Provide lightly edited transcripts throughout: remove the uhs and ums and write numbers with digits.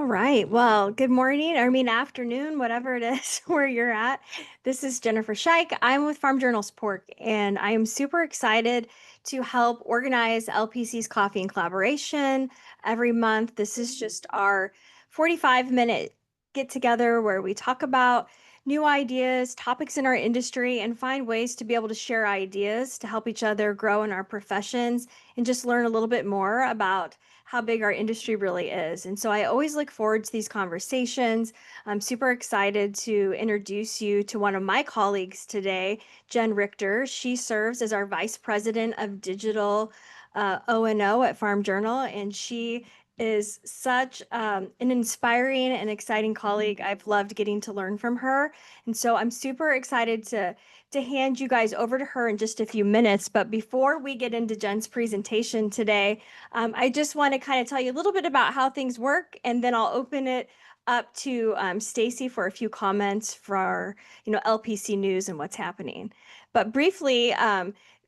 right. Well, good morning, or I mean afternoon, whatever it is where you're at. This is Jennifer Scheich. I'm with Farm Journal Support, and I am super excited to help organize LPC's Coffee and Collaboration every month. This is just our 45-minute get together where we talk about new ideas, topics in our industry, and find ways to be able to share ideas to help each other grow in our professions and just learn a little bit more about how big our industry really is. And so I always look forward to these conversations. I'm super excited to introduce you to one of my colleagues today, Jen Richter. She serves as our Vice President of Digital O&O at Farm Journal, and she is such an inspiring and exciting colleague. I've loved getting to learn from her. And so I'm super excited to hand you guys over to her in just a few minutes. But before we get into Jen's presentation today, I just want to kind of tell you a little bit about how things work, and then I'll open it up to Stacy for a few comments for LPC news and what's happening. But briefly,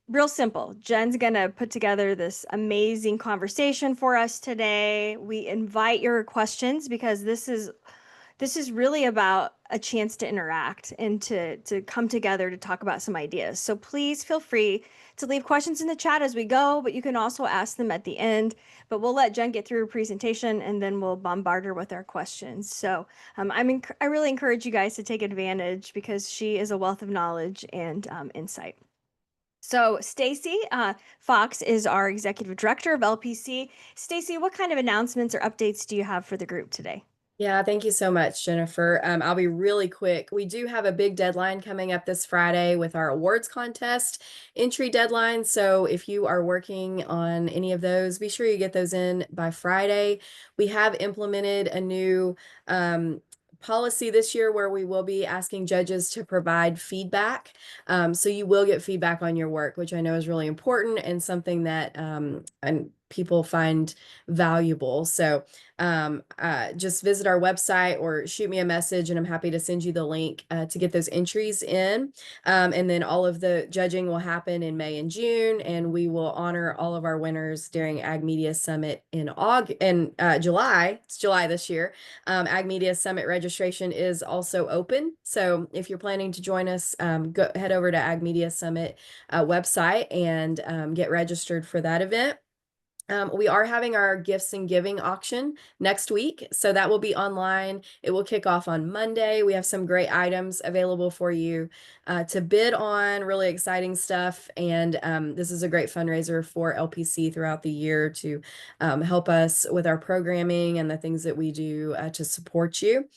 real simple. Jen's gonna put together this amazing conversation for us today. We invite your questions because this is really about a chance to interact and to come together to talk about some ideas. So please feel free to leave questions in the chat as we go, but you can also ask them at the end. But we'll let Jen get through her presentation and then we'll bombard her with our questions. So I really encourage you guys to take advantage because she is a wealth of knowledge and insight. So Stacy Fox is our executive director of LPC. Stacy, what kind of announcements or updates do you have for the group today? Yeah, thank you so much, Jennifer. I'll be really quick. We do have a big deadline coming up this Friday with our awards contest entry deadline. So if you are working on any of those, be sure you get those in by Friday. We have implemented a new policy this year where we will be asking judges to provide feedback. So you will get feedback on your work, which I know is really important and something that and people find valuable. So just visit our website or shoot me a message and I'm happy to send you the link to get those entries in. And then all of the judging will happen in May and June, and we will honor all of our winners during Ag Media Summit in July. It's July this year. Ag Media Summit registration is also open. So if you're planning to join us, head over to Ag Media Summit website and get registered for that event. We are having our gifts and giving auction next week. So that will be online. It will kick off on Monday. We have some great items available for you to bid on, really exciting stuff. And this is a great fundraiser for LPC throughout the year to help us with our programming and the things that we do to support you.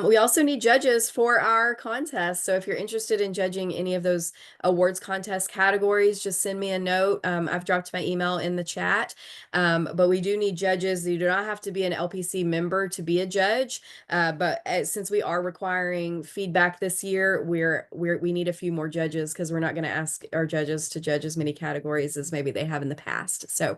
We also need judges for our contest. So if you're interested in judging any of those awards contest categories, just send me a note. I've dropped my email in the chat. But we do need judges. You do not have to be an LPC member to be a judge. But since we are requiring feedback this year, we need a few more judges because we're not going to ask our judges to judge as many categories as maybe they have in the past. So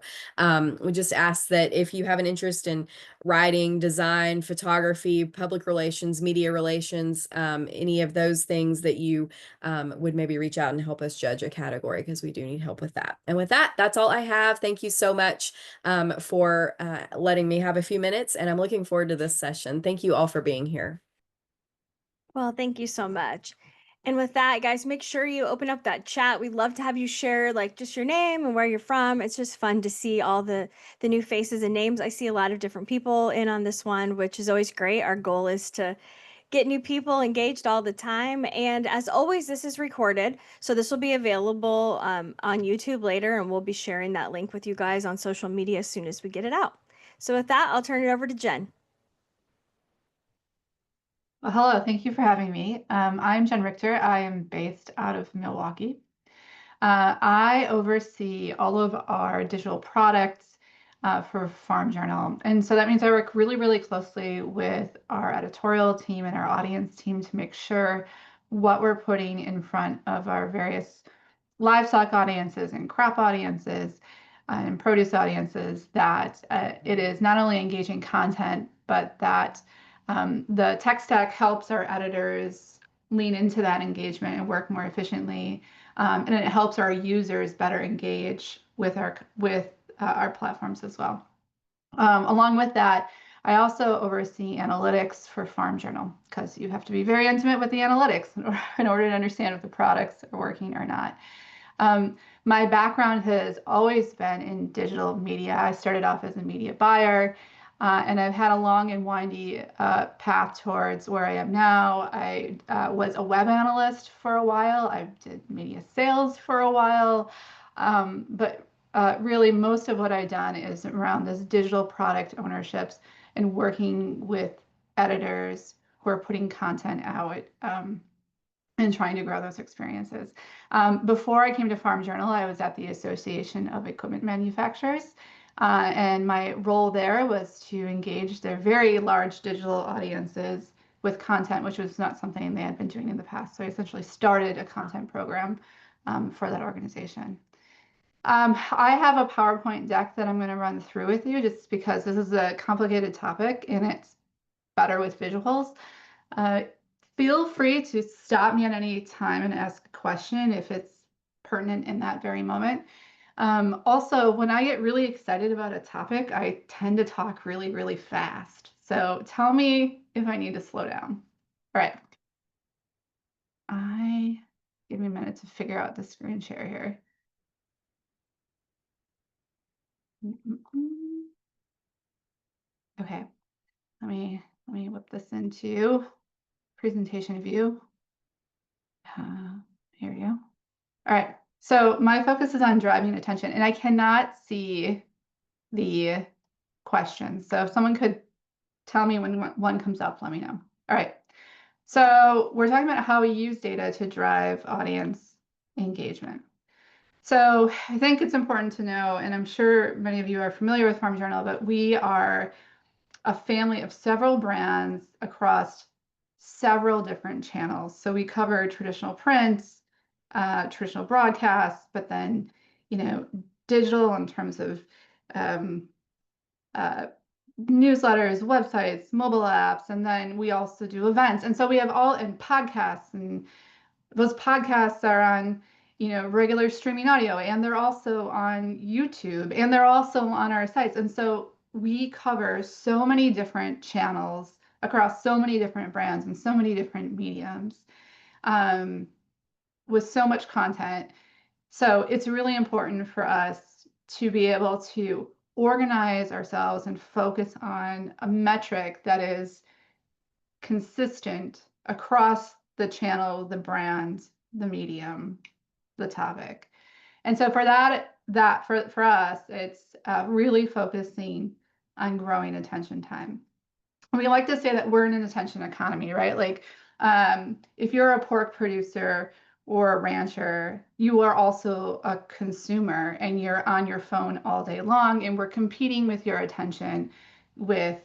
we just ask that if you have an interest in writing, design, photography, public relations, media relations, any of those things that you would maybe reach out and help us judge a category because we do need help with that. And with that, that's all I have. Thank you so much for letting me have a few minutes, and I'm looking forward to this session. Thank you all for being here. Well, thank you so much. And with that, guys, make sure you open up that chat. We'd love to have you share like just your name and where you're from. It's just fun to see all the new faces and names. I see a lot of different people in on this one, which is always great. Our goal is to get new people engaged all the time. And as always, this is recorded. So this will be available on YouTube later, and we'll be sharing that link with you guys on social media as soon as we get it out. So with that, I'll turn it over to Jen. Well, hello, thank you for having me. I'm Jen Richter. I am based out of Milwaukee. I oversee all of our digital products for Farm Journal. And so that means I work really, really closely with our editorial team and our audience team to make sure what we're putting in front of our various livestock audiences and crop audiences and produce audiences, that it is not only engaging content, but that the tech stack helps our editors lean into that engagement and work more efficiently. And it helps our users better engage with our platforms as well. Along with that, I also oversee analytics for Farm Journal because you have to be very intimate with the analytics in order to understand if the products are working or not. My background has always been in digital media. I started off as a media buyer, and I've had a long and windy path towards where I am now. I was a web analyst for a while. I did media sales for a while, but really most of what I've done is around this digital product ownerships and working with editors who are putting content out. And trying to grow those experiences. Before I came to Farm Journal, I was at the Association of Equipment Manufacturers, and my role there was to engage their very large digital audiences with content, which was not something they had been doing in the past. So I essentially started a content program for that organization. I have a PowerPoint deck that I'm going to run through with you just because this is a complicated topic and it's better with visuals. Feel free to stop me at any time and ask a question if it's pertinent in that very moment. Also, when I get really excited about a topic, I tend to talk really, really fast. So tell me if I need to slow down. All right. Give me a minute to figure out the screen share here. Okay, let me whip this into presentation view. Here we go. All right, so my focus is on driving attention, and I cannot see the questions. So if someone could tell me when one comes up, let me know. All right, so we're talking about how we use data to drive audience engagement. So I think it's important to know, and I'm sure many of you are familiar with Farm Journal, but we are a family of several brands across several different channels. So we cover traditional prints, traditional broadcasts, but then, digital in terms of newsletters, websites, mobile apps, and then we also do events. And so we have and podcasts, and those podcasts are on, regular streaming audio, and they're also on YouTube, and they're also on our sites. And so we cover so many different channels across so many different brands and so many different mediums with so much content. So it's really important for us to be able to organize ourselves and focus on a metric that is consistent across the channel, the brand, the medium, the topic. And so for for us, it's really focusing on growing attention time. We like to say that we're in an attention economy, right? Like if you're a pork producer or a rancher, you are also a consumer and you're on your phone all day long, and we're competing with your attention with,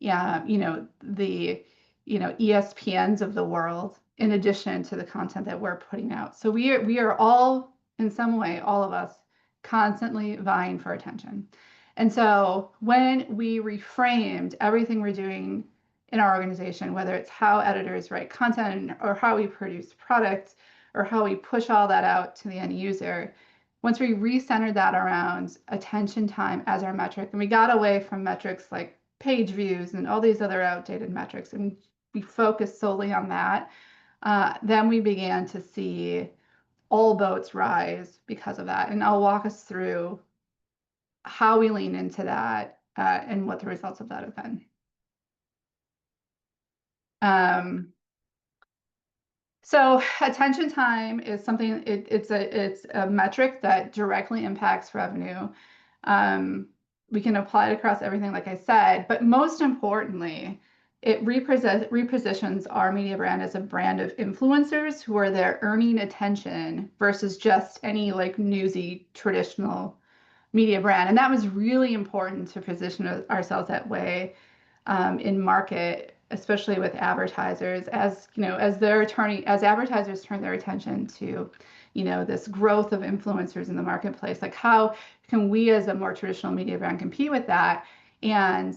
the, ESPNs of the world, in addition to the content that we're putting out. So we are all, in some way, all of us, constantly vying for attention. And so when we reframed everything we're doing in our organization, whether it's how editors write content or how we produce products or how we push all that out to the end user, once we recentered that around attention time as our metric, and we got away from metrics like page views and all these other outdated metrics, and we focused solely on that, then we began to see all boats rise because of that. And I'll walk us through how we lean into that and what the results of that have been. So attention time is something, it's a metric that directly impacts revenue. We can apply it across everything, like I said, but most importantly, it repositions our media brand as a brand of influencers who are there earning attention versus just any like newsy traditional media brand. And that was really important to position ourselves that way in market, especially with advertisers, as advertisers turn their attention to, this growth of influencers in the marketplace. Like, how can we as a more traditional media brand compete with that? And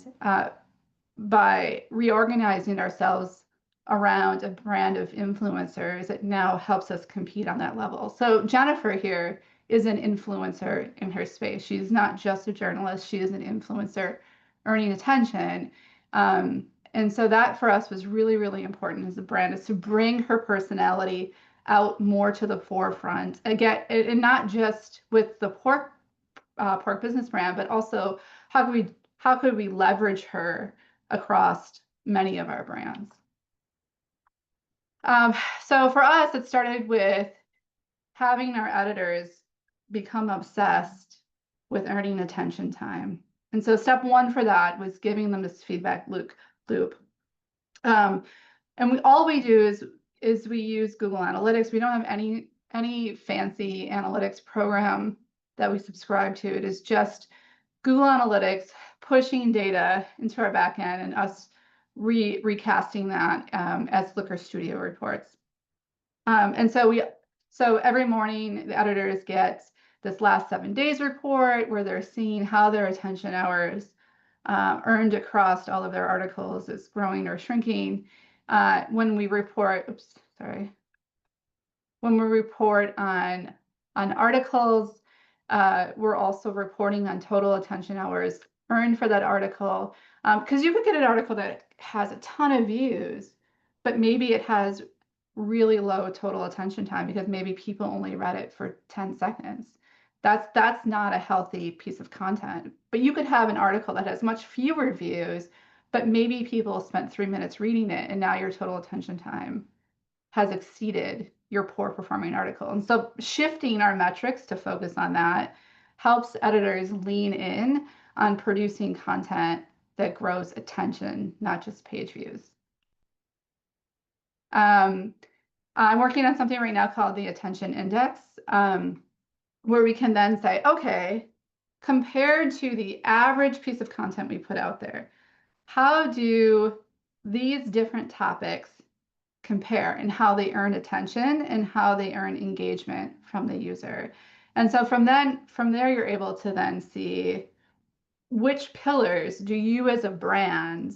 by reorganizing ourselves around a brand of influencers, it now helps us compete on that level. So Jennifer here is an influencer in her space. She's not just a journalist, she is an influencer earning attention. And so that for us was really, really important as a brand, is to bring her personality out more to the forefront. Again, and not just with the pork business brand, but also how could we leverage her across many of our brands. So for us, it started with having our editors become obsessed with earning attention time. And so step one for that was giving them this feedback loop. And all we do is we use Google Analytics. We don't have any fancy analytics program that we subscribe to. It is just Google Analytics pushing data into our backend and us recasting that as Looker Studio reports. And so every morning the editors get this last 7 days report where they're seeing how their attention hours earned across all of their articles is growing or shrinking. When we report, when we report on articles, we're also reporting on total attention hours earned for that article. Because you could get an article that has a ton of views, but maybe it has really low total attention time because maybe people only read it for 10 seconds. That's not a healthy piece of content. But you could have an article that has much fewer views, but maybe people spent 3 minutes reading it, and now your total attention time has exceeded your poor performing article. And so shifting our metrics to focus on that helps editors lean in on producing content that grows attention, not just page views. I'm working on something right now called the Attention Index, where we can then say, okay, compared to the average piece of content we put out there, how do these different topics compare in how they earn attention and how they earn engagement from the user? And so from there, you're able to then see which pillars do you as a brand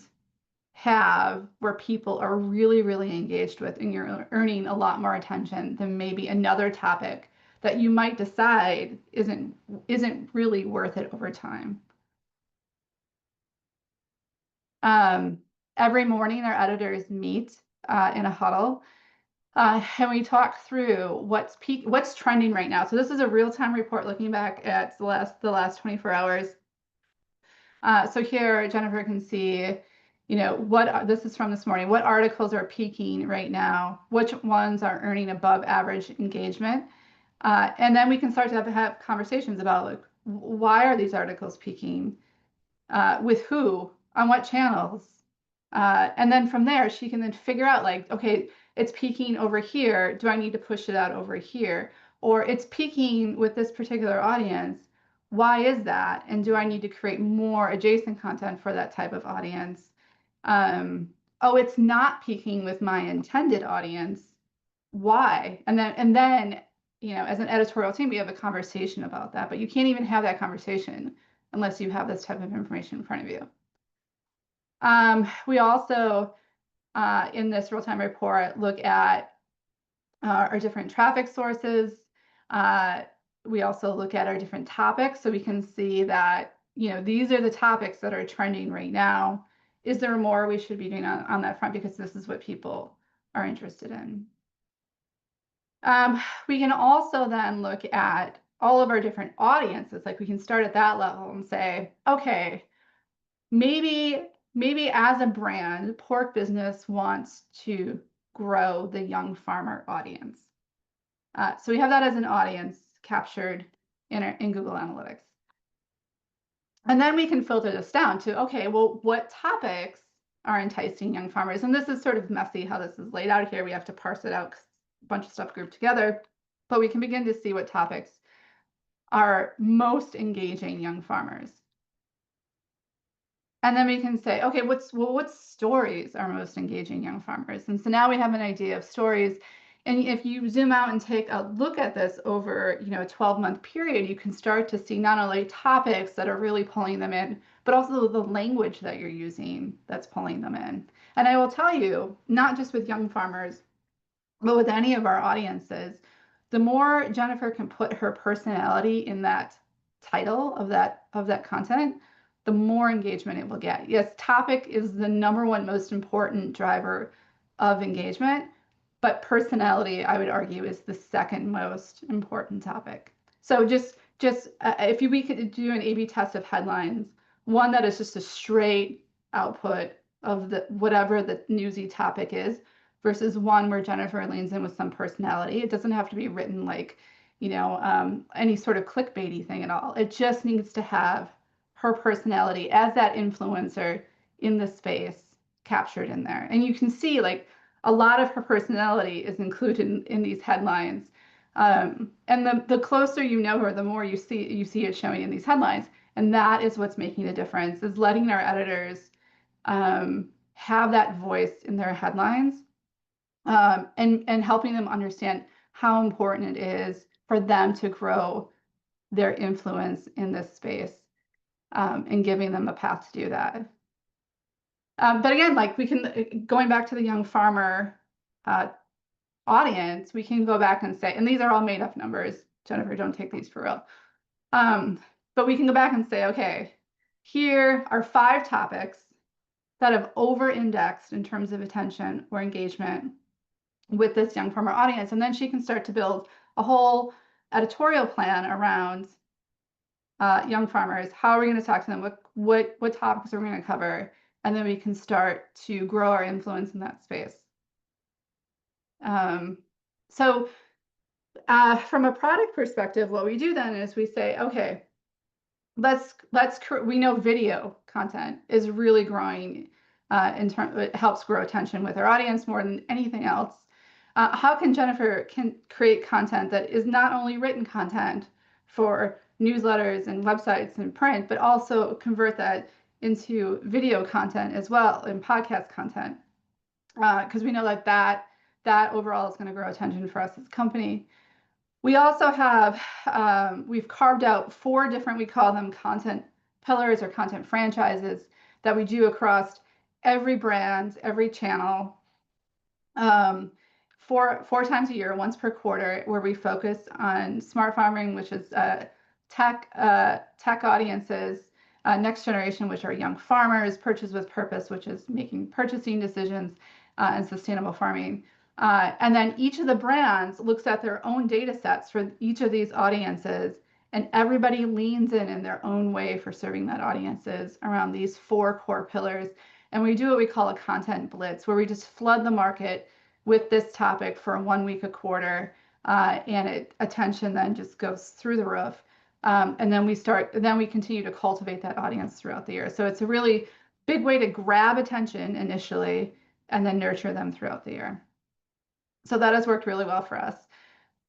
have where people are really, really engaged with, and you're earning a lot more attention than maybe another topic that you might decide isn't really worth it over time. Every morning, our editors meet in a huddle, and we talk through what's trending right now. So this is a real-time report looking back at the last 24 hours. So here, Jennifer can see, this is from this morning. What articles are peaking right now? Which ones are earning above average engagement? And then we can start to have conversations about, like, why are these articles peaking? With who? On what channels? And then from there, she can then figure out, like, okay, it's peaking over here. Do I need to push it out over here? Or it's peaking with this particular audience. Why is that? And do I need to create more adjacent content for that type of audience? Oh, it's not peaking with my intended audience. Why? And then, as an editorial team, we have a conversation about that, but you can't even have that conversation unless you have this type of information in front of you. We also, in this real-time report, look at our different traffic sources. We also look at our different topics, so we can see that, these are the topics that are trending right now. Is there more we should be doing on that front, because this is what people are interested in? We can also then look at all of our different audiences. Like, we can start at that level and say, okay, maybe as a brand, Pork Business wants to grow the young farmer audience. So we have that as an audience captured in Google Analytics. And then we can filter this down to, okay, well, what topics are enticing young farmers? And this is sort of messy how this is laid out here. We have to parse it out, a bunch of stuff grouped together, but we can begin to see what topics are most engaging young farmers. And then we can say, okay, what stories are most engaging young farmers? And so now we have an idea of stories. And if you zoom out and take a look at this over, a 12-month period, you can start to see not only topics that are really pulling them in, but also the language that you're using that's pulling them in. And I will tell you, not just with young farmers, but with any of our audiences, the more Jennifer can put her personality in that title of that content, the more engagement it will get. Yes, topic is the #1 most important driver of engagement, but personality, I would argue, is the second most important topic. So just if we could do an A/B test of headlines, one that is just a straight output of the whatever the newsy topic is, versus one where Jennifer leans in with some personality. It doesn't have to be written like, any sort of clickbaity thing at all. It just needs to have her personality as that influencer in the space captured in there. And you can see like a lot of her personality is included in these headlines. And the closer you know her, the more you see it showing in these headlines. And that is what's making the difference, is letting our editors have that voice in their headlines, and helping them understand how important it is for them to grow their influence in this space, and giving them a path to do that. But again, like going back to the young farmer audience, we can go back and say, and these are all made up numbers, Jennifer, don't take these for real. But we can go back and say, okay, here are 5 topics that have over-indexed in terms of attention or engagement with this young farmer audience. And then she can start to build a whole editorial plan around young farmers. How are we going to talk to them? What topics are we going to cover? And then we can start to grow our influence in that space. So from a product perspective, what we do then is we say, okay, we know video content is really growing it helps grow attention with our audience more than anything else. How can Jennifer create content that is not only written content for newsletters and websites and print, but also convert that into video content as well, and podcast content? Because we know that overall is going to grow attention for us as a company. We also have, we've carved out 4 different, we call them content pillars or content franchises, that we do across every brand, every channel, 4 times a year, once per quarter, where we focus on smart farming, which is tech audiences, next generation, which are young farmers, purchase with purpose, which is making purchasing decisions, and sustainable farming. And then each of the brands looks at their own data sets for each of these audiences, and everybody leans in their own way for serving that audiences around these 4 core pillars. And we do what we call a content blitz, where we just flood the market with this topic for 1 week a quarter, and attention then just goes through the roof. And then we continue to cultivate that audience throughout the year. So it's a really big way to grab attention initially and then nurture them throughout the year. So that has worked really well for us.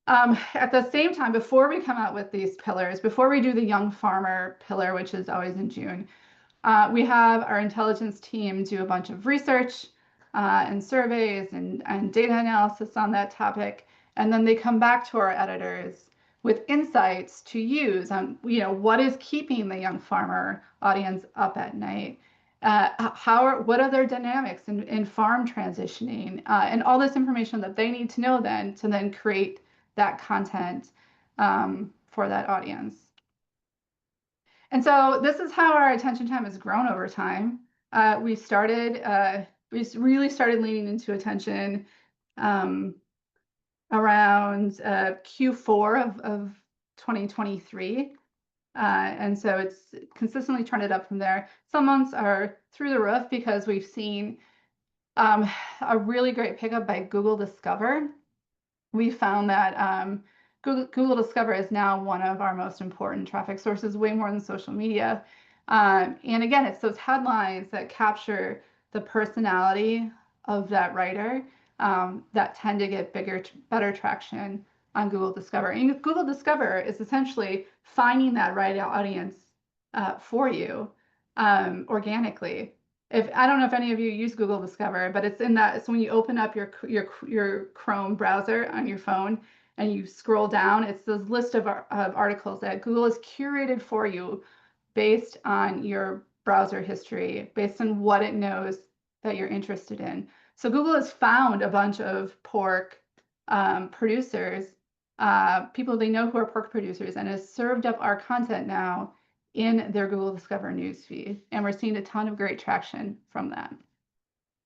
At the same time, before we come out with these pillars, before we do the young farmer pillar, which is always in June, we have our intelligence team do a bunch of research and surveys and data analysis on that topic. And then they come back to our editors with insights to use on, what is keeping the young farmer audience up at night? What are their dynamics in farm transitioning, and all this information that they need to know then to create that content for that audience. And so this is how our attention time has grown over time. We really started leaning into attention around Q4 of 2023. And so it's consistently trended up from there. Some months are through the roof because we've seen a really great pickup by Google Discover. We found that Google Discover is now one of our most important traffic sources, way more than social media. And again, it's those headlines that capture the personality of that writer that tend to get better traction on Google Discover. And Google Discover is essentially finding that right audience for you organically. I don't know if any of you use Google Discover, but it's when you open up your Chrome browser on your phone and you scroll down, it's this list of articles that Google has curated for you based on your browser history, based on what it knows that you're interested in. So Google has found a bunch of pork producers, people they know who are pork producers, and has served up our content now in their Google Discover newsfeed. And we're seeing a ton of great traction from that.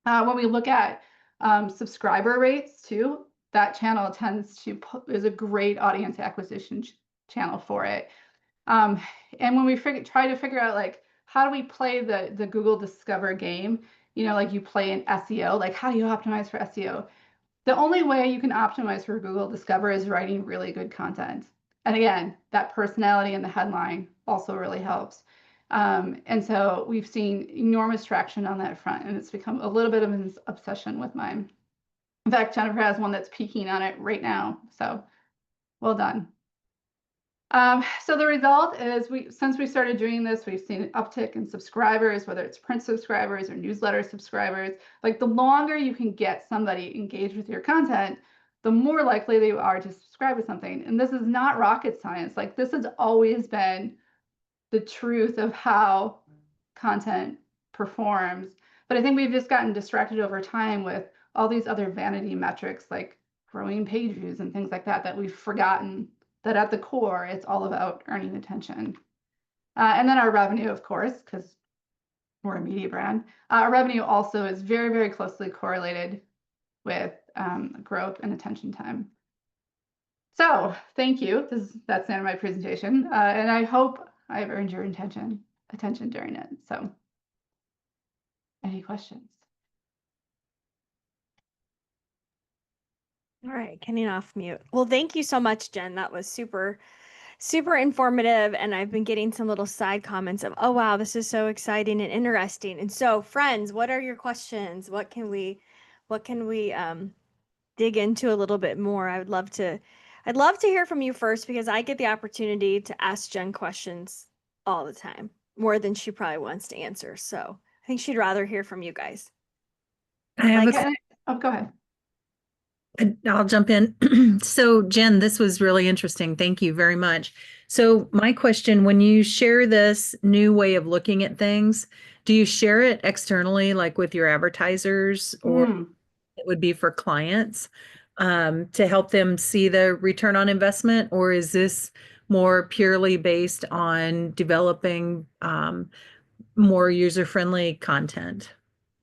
When we look at subscriber rates too, that channel is a great audience acquisition channel for it. And when we try to figure out like how do we play the Google Discover game, you know, like you play in SEO, like how do you optimize for SEO? The only way you can optimize for Google Discover is writing really good content. And again, that personality in the headline also really helps. And so we've seen enormous traction on that front, and it's become a little bit of an obsession with mine. In fact, Jennifer has one that's peaking on it right now. So well done. So the result is since we started doing this, we've seen an uptick in subscribers, whether it's print subscribers or newsletter subscribers. Like the longer you can get somebody engaged with your content, the more likely they are to subscribe to something. And this is not rocket science. Like this has always been the truth of how content performs. But I think we've just gotten distracted over time with all these other vanity metrics like growing page views and things like that we've forgotten that at the core, it's all about earning attention. And then our revenue, of course, because we're a media brand, our revenue also is very, very closely correlated with growth and attention time. So thank you. That's the end of my presentation. And I hope I've earned your attention during it. So any questions? All right, getting off mute. Well, thank you so much, Jen. That was super, super informative. And I've been getting some little side comments of, oh, wow, this is so exciting and interesting. And so, friends, what are your questions? What can we dig into a little bit more? I'd love to hear from you first because I get the opportunity to ask Jen questions all the time, more than she probably wants to answer. So I think she'd rather hear from you guys. I have Like, Oh, go ahead. I'll jump in. So, Jen, this was really interesting. Thank you very much. So, my question, when you share this new way of looking at things, do you share it externally, like with your advertisers, or it would be for clients to help them see the return on investment? Or is this more purely based on developing more user-friendly content?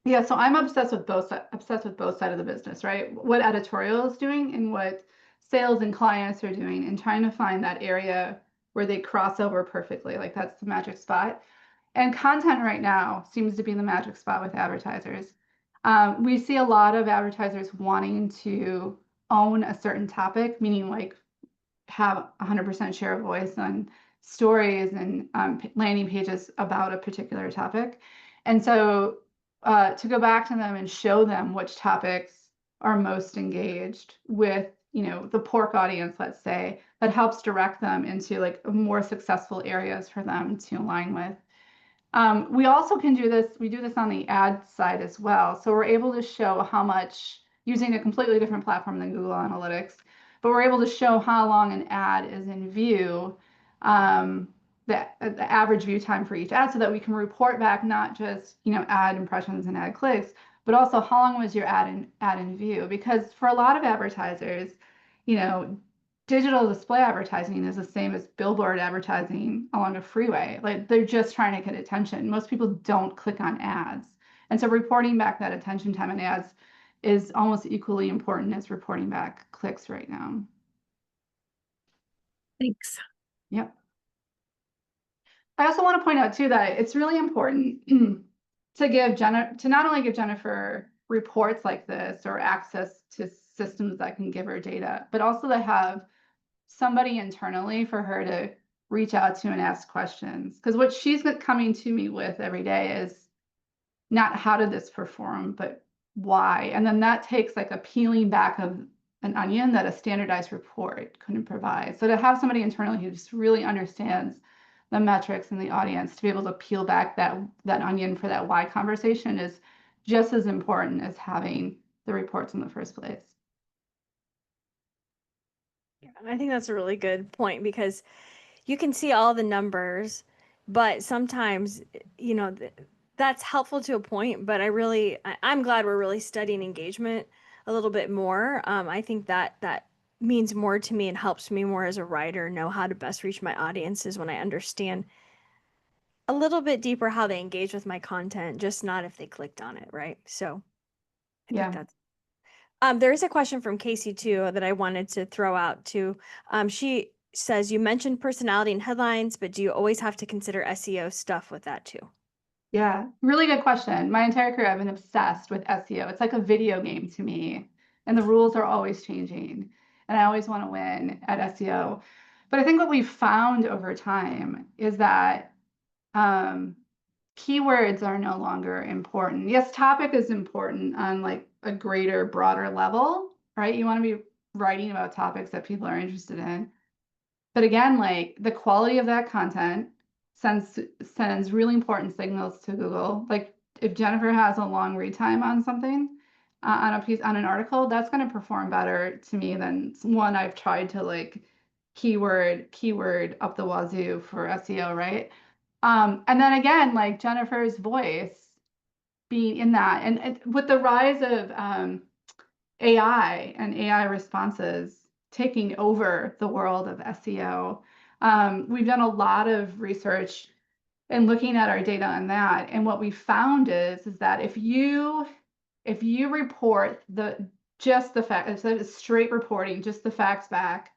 Yeah, so I'm obsessed with both sides of the business, right? What editorial is doing and what sales and clients are doing, and trying to find that area where they cross over perfectly. Like that's the magic spot. And content right now seems to be the magic spot with advertisers. We see a lot of advertisers wanting to own a certain topic, meaning like have 100% share of voice on stories and landing pages about a particular topic. And so to go back to them and show them which topics are most engaged with, you know, the pork audience, let's say, that helps direct them into like more successful areas for them to align with. We also can do this, we do this on the ad side as well. So we're able to show how much, using a completely different platform than Google Analytics, but we're able to show how long an ad is in view, the average view time for each ad, so that we can report back not just, you know, ad impressions and ad clicks, but also how long was your ad in view. Because for a lot of advertisers, you know, digital display advertising is the same as billboard advertising along a freeway. Like they're just trying to get attention. Most people don't click on ads. And so reporting back that attention time in ads is almost equally important as reporting back clicks right now. Thanks. Yep. I also want to point out too that it's really important to not only give Jennifer reports like this or access to systems that can give her data, but also to have somebody internally for her to reach out to and ask questions. Because what she's coming to me with every day is not how did this perform, but why. And then that takes like a peeling back of an onion that a standardized report couldn't provide. So to have somebody internally who just really understands the metrics and the audience to be able to peel back that onion for that why conversation is just as important as having the reports in the first place. I think that's a really good point because you can see all the numbers, but sometimes, you know, that's helpful to a point, but I'm glad we're really studying engagement a little bit more. I think that means more to me and helps me more as a writer, know how to best reach my audiences when I understand a little bit deeper how they engage with my content, just not if they clicked on it, right? So I Yeah. think that's there is a question from Casey too that I wanted to throw out too. She says, you mentioned personality and headlines, but do you always have to consider SEO stuff with that too? Yeah, really good question. My entire career, I've been obsessed with SEO. It's like a video game to me, and the rules are always changing, and I always want to win at SEO. But I think what we've found over time is that keywords are no longer important. Yes, topic is important on like a greater, broader level, right? You want to be writing about topics that people are interested in. But again, like the quality of that content sends really important signals to Google. Like if Jennifer has a long read time on something, on a piece, on an article, that's going to perform better to me than one I've tried to like keyword up the wazoo for SEO, right? And then again, like Jennifer's voice being in that, and with the rise of AI and AI responses taking over the world of SEO, we've done a lot of research and looking at our data on that. And what we found is that if you report just the fact, instead of straight reporting, just the facts back,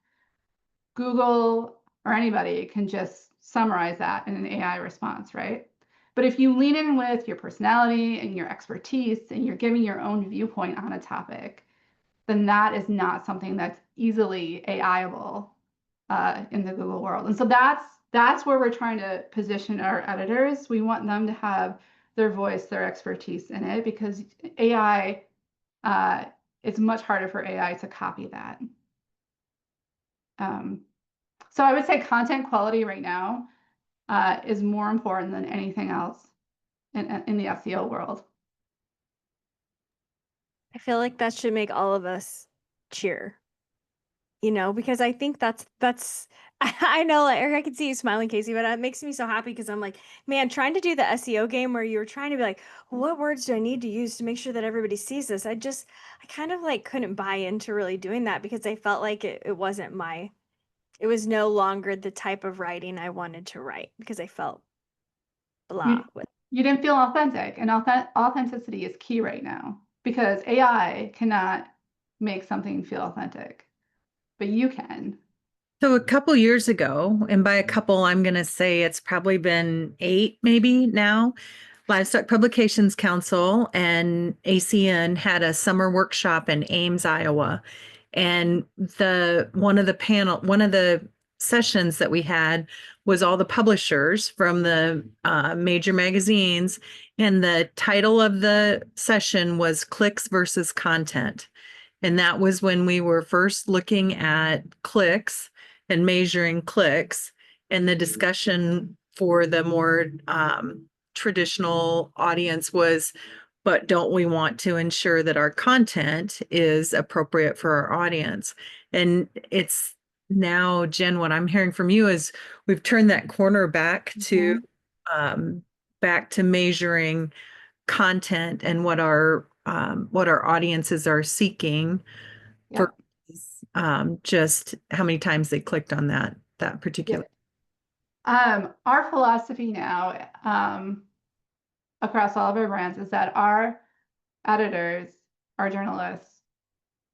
Google or anybody can just summarize that in an AI response, right? But if you lean in with your personality and your expertise and you're giving your own viewpoint on a topic, then that is not something that's easily AI-able in the Google world. And so that's where we're trying to position our editors. We want them to have their voice, their expertise in it, because AI, it's much harder for AI to copy that. So I would say content quality right now is more important than anything else in the SEO world. I feel like that should make all of us cheer, you know, because I think that's I know, like, Eric, I can see you smiling, Casey, but it makes me so happy because I'm like, man, trying to do the SEO game where you're trying to be like, what words do I need to use to make sure that everybody sees this? I kind of like couldn't buy into really doing that because I felt like it wasn't it was no longer the type of writing I wanted to write because I felt blah with. You didn't feel authentic, and authenticity is key right now because AI cannot make something feel authentic, but you can. So a couple years ago, and by a couple, I'm going to say it's probably been 8 maybe now, Livestock Publications Council and ACN had a summer workshop in Ames, Iowa. And one of the sessions that we had was all the publishers from the major magazines. And the title of the session was Clicks versus Content. And that was when we were first looking at clicks and measuring clicks. And the discussion for the more traditional audience was, but don't we want to ensure that our content is appropriate for our audience? And it's now, Jen, what I'm hearing from you is we've turned that corner back to measuring content and what our audiences are seeking for just how many times they clicked on that particular. Our philosophy now across all of our brands is that our editors, our journalists,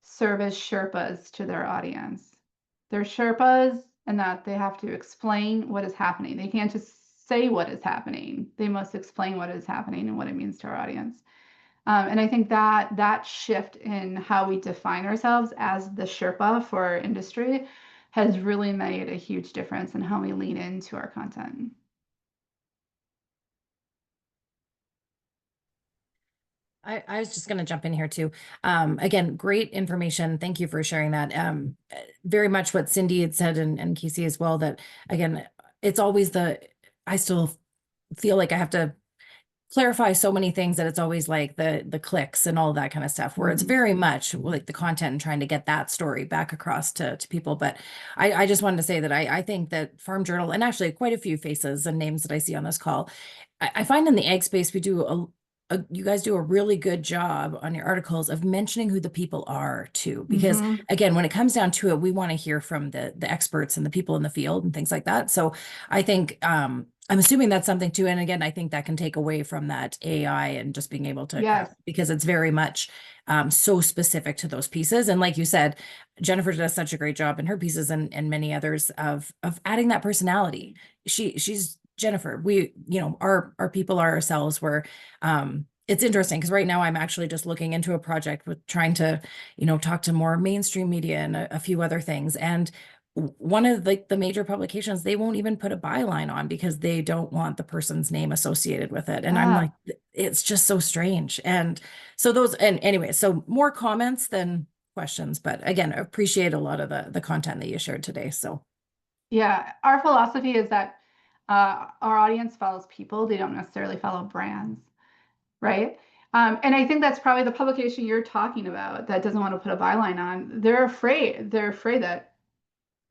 serve as Sherpas to their audience. They're Sherpas in that they have to explain what is happening. They can't just say what is happening. They must explain what is happening and what it means to our audience. And I think that shift in how we define ourselves as the Sherpa for our industry has really made a huge difference in how we lean into our content. I was just going to jump in here too. Again, great information. Thank you for sharing that. Very much what Cindy had said and Casey as well, that again, it's always I still feel like I have to clarify so many things that it's always like the clicks and all that kind of stuff, where it's very much like the content and trying to get that story back across to people. But I just wanted to say that I think that Farm Journal, and actually quite a few faces and names that I see on this call, I find in the ag space, we do you guys do a really good job on your articles of mentioning who the people are too, because again, when it comes down to it, we want to hear from the experts and the people in the field and things like that. So I think I'm assuming that's something too. And again, I think that can take away from that AI and just being able to Yes. craft, because it's very much so specific to those pieces. And like you said, Jennifer does such a great job in her pieces and many others of adding that personality. She's Jennifer. We, you know, our people are ourselves. We're it's interesting because right now I'm actually just looking into a project with trying to, you know, talk to more mainstream media and a few other things. And one of the major publications, they won't even put a byline on because they don't want the person's name associated with it. And I'm like, Ah, it's just so strange. And so those, and anyway, so more comments than questions, but again, appreciate a lot of the content that you shared today. So yeah. Our philosophy is that our audience follows people. They don't necessarily follow brands, right? And I think that's probably the publication you're talking about that doesn't want to put a byline on. They're afraid. They're afraid that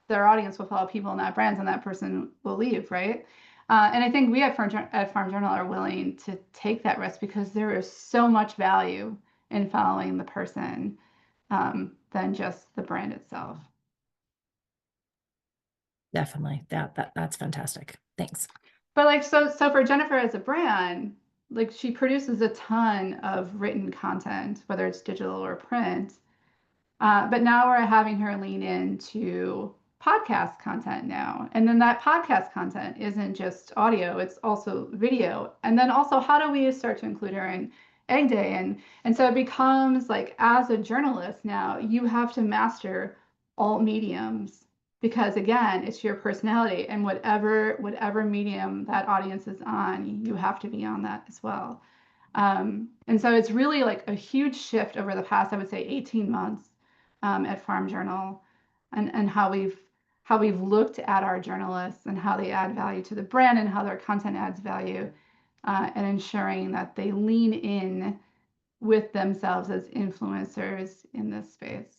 their audience will follow people, not brands, and that person will leave, right? And I think we at Farm Journal are willing to take that risk because there is so much value in following the person than just the brand itself. definitely that's fantastic. Thanks. But like so for Jennifer as a brand, like she produces a ton of written content, whether it's digital or print. But now we're having her lean into podcast content now. And then that podcast content isn't just audio, it's also video. And then also, how do we start to include her in Egg Day? And so it becomes like, as a journalist now, you have to master all mediums because again, it's your personality and whatever medium that audience is on, you have to be on that as well. And so it's really like a huge shift over the past, I would say, 18 months at Farm Journal, and how we've looked at our journalists and how they add value to the brand and how their content adds value, and ensuring that they lean in with themselves as influencers in this space.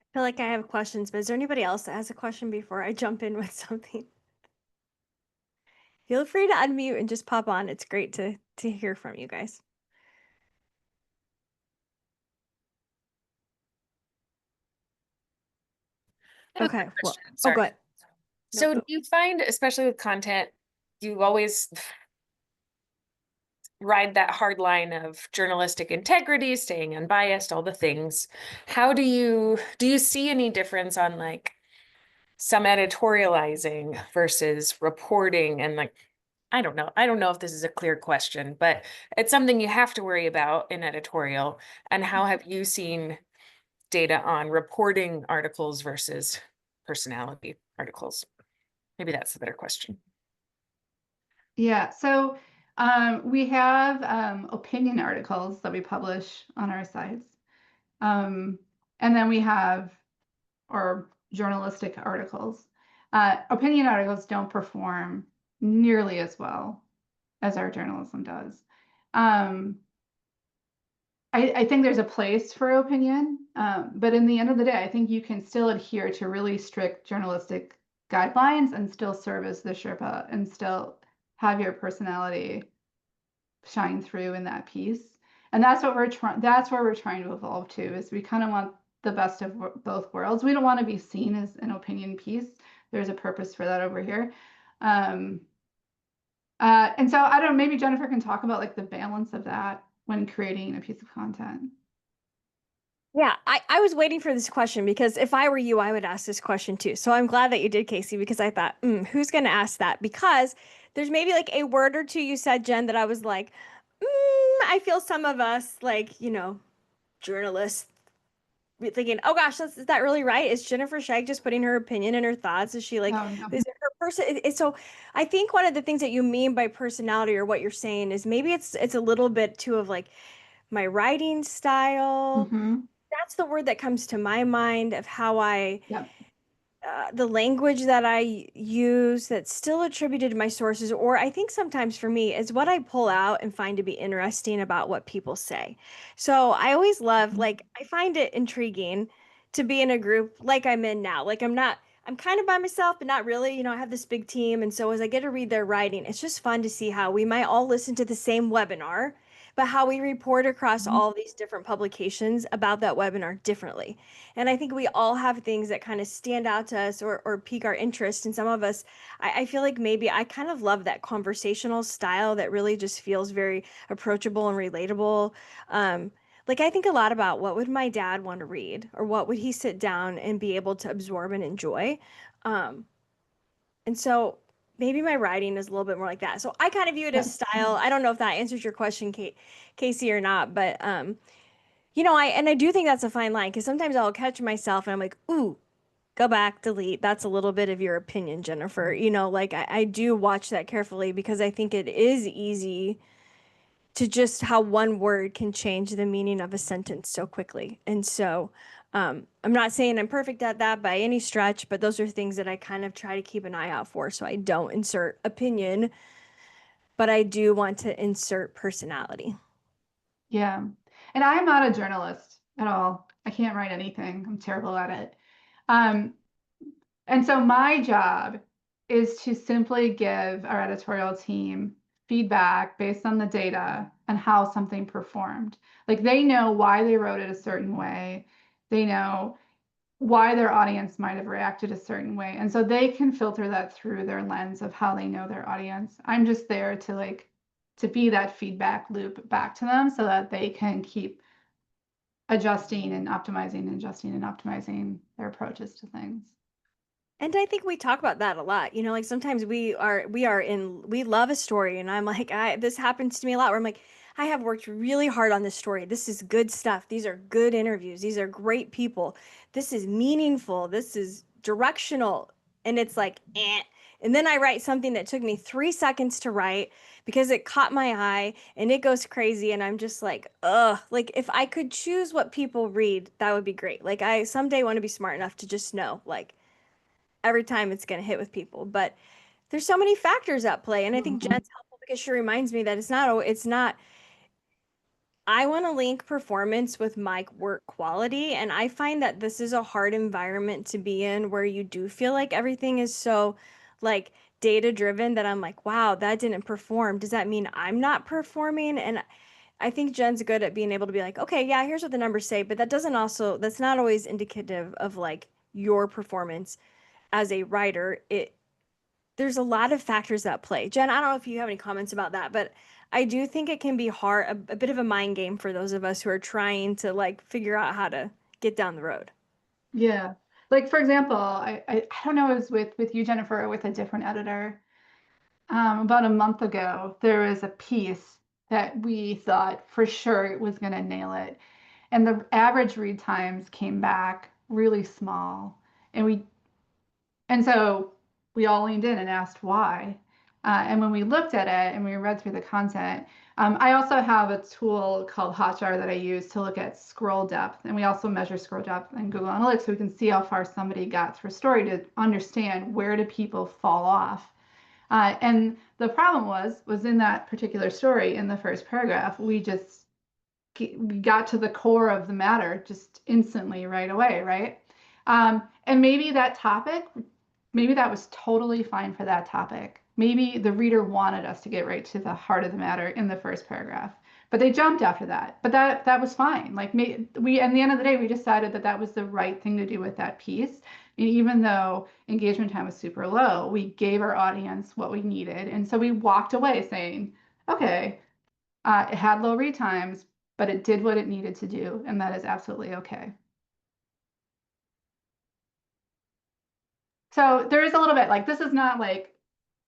I feel like I have questions, but is there anybody else that has a question before I jump in with something? Feel free to unmute and just pop on. It's great to hear from you guys. I have a Okay, quick well, question. oh, Sorry. go ahead. So No. do you find, especially with content, you always ride that hard line of journalistic integrity, staying unbiased, all the things. How do you see any difference on like some editorializing versus reporting and like I don't know. I don't know if this is a clear question, but it's something you have to worry about in editorial. And how have you seen data on reporting articles versus personality articles? Maybe that's the better question. Yeah, so we have opinion articles that we publish on our sites. And then we have our journalistic articles. Opinion articles don't perform nearly as well as our journalism does. I think there's a place for opinion, but in the end of the day, I think you can still adhere to really strict journalistic guidelines and still serve as the Sherpa and still have your personality shine through in that piece. And that's what we're trying. That's where we're trying to evolve to. Is we kind of want the best of both worlds. We don't want to be seen as an opinion piece. There's a purpose for that over here. And so I don't know, maybe Jennifer can talk about like the balance of that when creating a piece of content. Yeah, I was waiting for this question because if I were you, I would ask this question too. So I'm glad that you did, Casey, because I thought, who's going to ask that? Because there's maybe like a word or two you said, Jen, that I was like, I feel some of us, like, journalists thinking, oh gosh, is that really right? Is Jennifer Scheik just putting her opinion and her thoughts? Is she like, Oh, no. is it her person? So I think one of the things that you mean by personality or what you're saying is maybe it's a little bit too of like my writing style. Mm-hmm. That's the word that comes to my mind of how Yep. the language that I use that's still attributed to my sources, or I think sometimes for me is what I pull out and find to be interesting about what people say. So I always love, like, I find it intriguing to be in a group like I'm in now. Like I'm kind of by myself, but not really. I have this big team. And so as I get to read their writing, it's just fun to see how we might all listen to the same webinar, but how we report across Mhm. all these different publications about that webinar differently. And I think we all have things that kind of stand out to us or pique our interest. And some of us, I feel like maybe I kind of love that conversational style that really just feels very approachable and relatable. Like I think a lot about what would my dad want to read or what would he sit down and be able to absorb and enjoy. Um, and so maybe my writing is a little bit more like that. So I kind of view it Yeah. as style. I don't know if that answers your question, Casey, or not, but I do think that's a fine line because sometimes I'll catch myself and I'm like, ooh, go back, delete. That's a little bit of your opinion, Jennifer. Like I do watch that carefully because I think it is easy to just how one word can change the meaning of a sentence so quickly. And so I'm not saying I'm perfect at that by any stretch, but those are things that I kind of try to keep an eye out for so I don't insert opinion, but I do want to insert personality. Yeah. And I'm not a journalist at all. I can't write anything. I'm terrible at it. Um, and so my job is to simply give our editorial team feedback based on the data and how something performed. Like they know why they wrote it a certain way. They know why their audience might have reacted a certain way. And so they can filter that through their lens of how they know their audience. I'm just there to be that feedback loop back to them so that they can keep adjusting and optimizing and adjusting and optimizing their approaches to things. And I think we talk about that a lot. Like sometimes we love a story and I'm like, this happens to me a lot where I'm like, I have worked really hard on this story. This is good stuff. These are good interviews. These are great people. This is meaningful. This is directional. And it's like, eh. And then I write something that took me 3 seconds to write because it caught my eye and it goes crazy. And I'm just like, ugh, like if I could choose what people read, that would be great. Like I someday want to be smart enough to just know, like, every time it's going to hit with people. But there's so many factors at play. And I think Mhm. Jen's helpful because she reminds me that it's not, I want to link performance with my work quality. And I find that this is a hard environment to be in where you do feel like everything is so like data driven that I'm like, wow, that didn't perform. Does that mean I'm not performing? And I think Jen's good at being able to be like, okay, yeah, here's what the numbers say, but that's not always indicative of like your performance as a writer. There's a lot of factors at play. Jen, I don't know if you have any comments about that, but I do think it can be hard, a bit of a mind game for those of us who are trying to like figure out how to get down the road. Yeah. Like for example, I don't know, it was with you, Jennifer, or with a different editor. About a month ago, there was a piece that we thought for sure it was going to nail it. And the average read times came back really small. And so we all leaned in and asked why. And when we looked at it and we read through the content, I also have a tool called Hotjar that I use to look at scroll depth. And we also measure scroll depth in Google Analytics so we can see how far somebody got through a story to understand where do people fall off. And the problem was in that particular story, in the first paragraph, we got to the core of the matter just instantly right away, right? And maybe that was totally fine for that topic. Maybe the reader wanted us to get right to the heart of the matter in the first paragraph, but they jumped after that. But that was fine. Like we, at the end of the day, we decided that that was the right thing to do with that piece. And even though engagement time was super low, we gave our audience what we needed, and so we walked away saying, okay, it had low read times, but it did what it needed to do, and that is absolutely okay. So there is a little bit like this is not like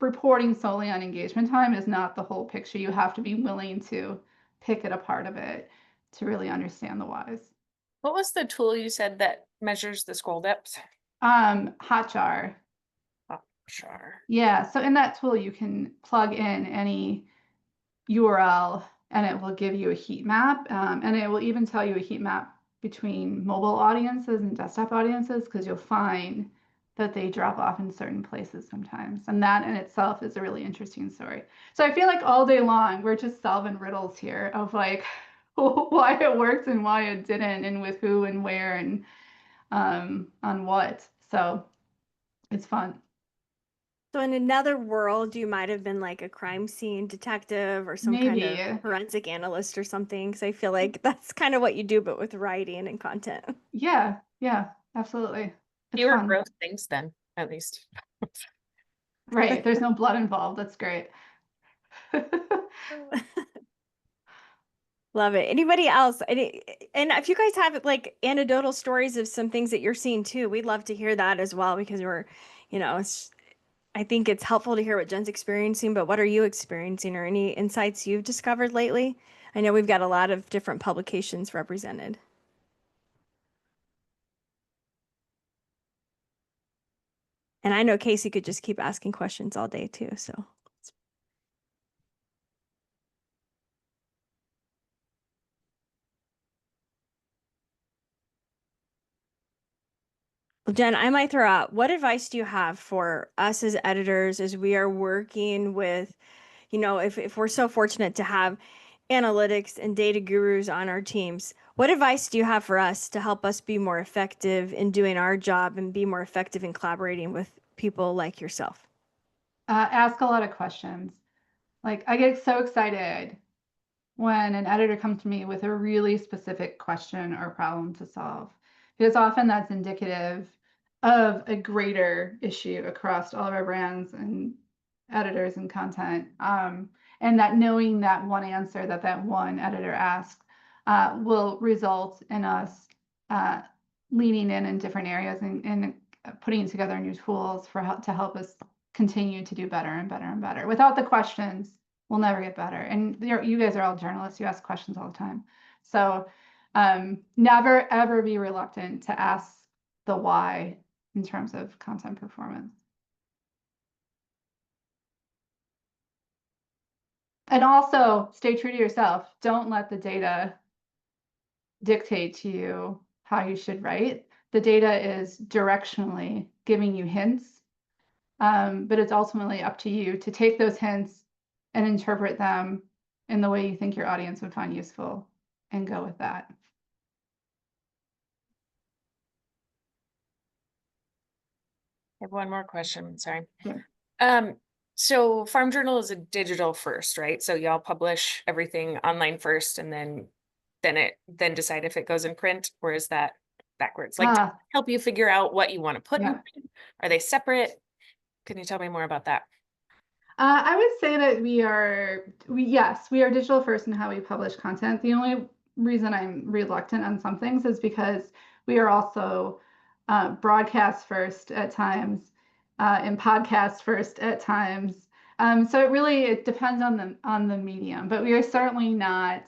reporting solely on engagement time is not the whole picture. You have to be willing to pick it apart a bit to really understand the whys. What was the tool you said that measures the scroll depth? Hotjar. Oh, sure. Yeah, so in that tool you can plug in any URL and it will give you a heat map, and it will even tell you a heat map between mobile audiences and desktop audiences because you'll find that they drop off in certain places sometimes, and that in itself is a really interesting story. So I feel like all day long we're just solving riddles here of like why it worked and why it didn't and with who and where and on what. So it's fun. So in another world, you might have been like a crime scene detective or some kind Maybe. of forensic analyst or something. Because I feel like that's kind of what you do, but with writing and content. Yeah, yeah, absolutely. It's Fewer fun. gross things then, at least. Right. There's no blood involved. That's great. Love it. Anybody else? And if you guys have like anecdotal stories of some things that you're seeing too, we'd love to hear that as well because I think it's helpful to hear what Jen's experiencing, but what are you experiencing or any insights you've discovered lately? I know we've got a lot of different publications represented. And I know Casey could just keep asking questions all day too, so. Well, Jen, I might throw out, what advice do you have for us as editors as we are working with, if we're so fortunate to have analytics and data gurus on our teams, what advice do you have for us to help us be more effective in doing our job and be more effective in collaborating with people like yourself? Ask a lot of questions. Like, I get so excited when an editor comes to me with a really specific question or problem to solve, because often that's indicative of a greater issue across all of our brands and editors and content. And that knowing that one answer that one editor asked will result in us leaning in different areas and putting together new tools to help us continue to do better and better and better. Without the questions, we'll never get better. And you guys are all journalists, you ask questions all the time. So never ever be reluctant to ask the why in terms of content performance. And also stay true to yourself. Don't let the data dictate to you how you should write. The data is directionally giving you hints, but it's ultimately up to you to take those hints and interpret them in the way you think your audience would find useful and go with that. I have one more question, sorry. Sure. So Farm Journal is a digital first, right? So y'all publish everything online first and then decide if it goes in print, or is that backwards? Like to help you figure out what you want to put in print? Are they separate? Can you tell me more about that? I would say that we are digital first in how we publish content. The only reason I'm reluctant on some things is because we are also broadcast first at times and podcast first at times. So it depends on the medium, but we are certainly not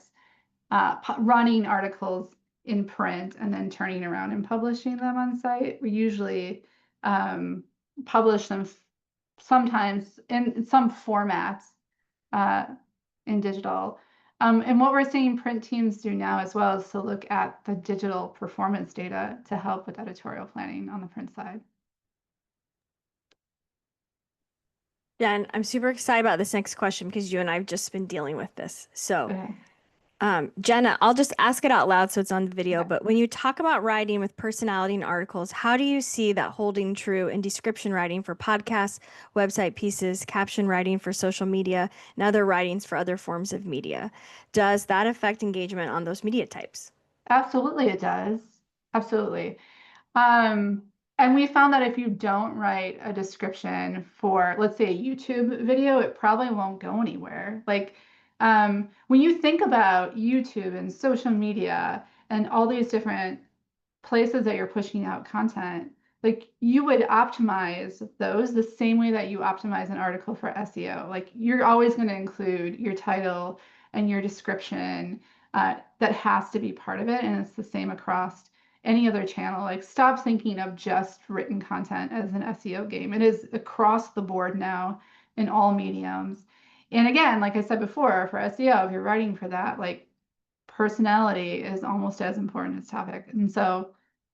running articles in print and then turning around and publishing them on site. We usually publish them sometimes in some formats in digital. And what we're seeing print teams do now as well is to look at the digital performance data to help with editorial planning on the print side. Jen, I'm super excited about this next question because you and I have just been dealing with this. So, Okay. Jenna, I'll just ask it out loud so it's on the video. Okay. But when you talk about writing with personality in articles, how do you see that holding true in description writing for podcasts, website pieces, caption writing for social media, and other writings for other forms of media? Does that affect engagement on those media types? Absolutely, it does. Absolutely. And we found that if you don't write a description for, let's say, a YouTube video, it probably won't go anywhere. Like, when you think about YouTube and social media and all these different places that you're pushing out content, like you would optimize those the same way that you optimize an article for SEO. Like you're always going to include your title and your description that has to be part of it. And it's the same across any other channel. Like stop thinking of just written content as an SEO game. It is across the board now in all mediums. And again, like I said before, for SEO, if you're writing for that, like personality is almost as important as topic. And so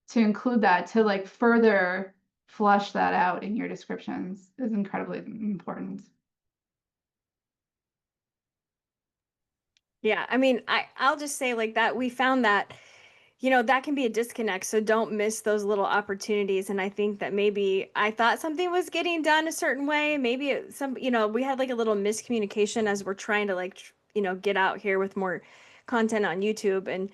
to include that, to like further flush that out in your descriptions is incredibly important. Yeah, I mean, I'll just say like that. We found that, that can be a disconnect. So don't miss those little opportunities. And I think that maybe I thought something was getting done a certain way. Maybe we had like a little miscommunication as we're trying to get out here with more content on YouTube, and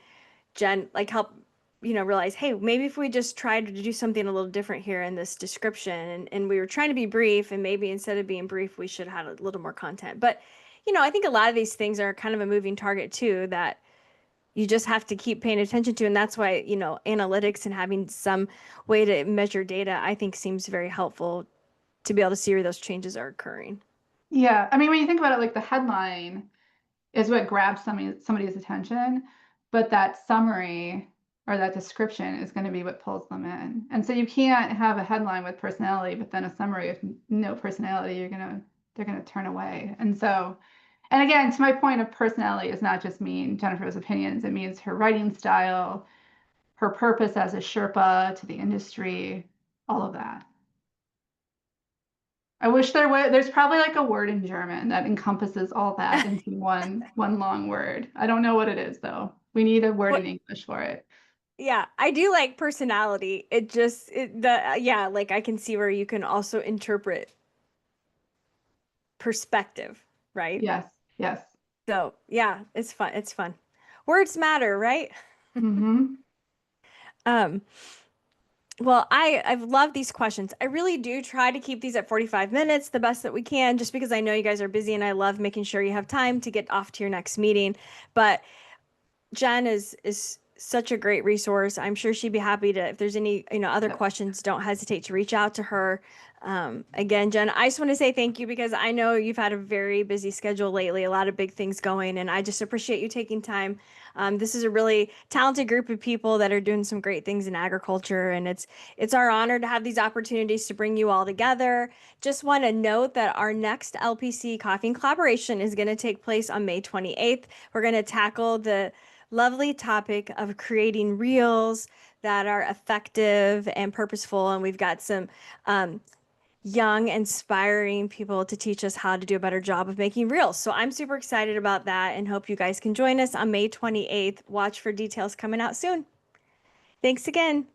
Jen like help, realize, hey, maybe if we just tried to do something a little different here in this description, and we were trying to be brief, and maybe instead of being brief, we should have a little more content. But, I think a lot of these things are kind of a moving target too, that you just have to keep paying attention to. And that's why, analytics and having some way to measure data, I think seems very helpful to be able to see where those changes are occurring. Yeah, I mean, when you think about it, like the headline is what grabs somebody's attention, but that summary or that description is going to be what pulls them in. And so you can't have a headline with personality, but then a summary with no personality. They're gonna turn away. And so, and again, to my point of personality is not just mean Jennifer's opinions. It means her writing style, her purpose as a Sherpa to the industry, all of that. I wish there's probably like a word in German that encompasses all that into one long word. I don't know what it is though. We need a word in English for it. Yeah, I do like personality. Like I can see where you can also interpret perspective, right? Yes, yes. So yeah, it's fun. It's fun. Words matter, right? Mm-hmm. Well, I've loved these questions. I really do try to keep these at 45 minutes, the best that we can, just because I know you guys are busy and I love making sure you have time to get off to your next meeting. But Jen is such a great resource. I'm sure she'd be happy to, if there's any, other questions, don't hesitate to reach out to her. Again, Jen, I just want to say thank you, because I know you've had a very busy schedule lately, a lot of big things going, and I just appreciate you taking time. This is a really talented group of people that are doing some great things in agriculture, and it's our honor to have these opportunities to bring you all together. Just want to note that our next LPC Coffee and Collaboration is going to take place on May 28th. We're going to tackle the lovely topic of creating reels that are effective and purposeful, and we've got some young, inspiring people to teach us how to do a better job of making reels. So I'm super excited about that and hope you guys can join us on May 28th. Watch for details coming out soon. Thanks again.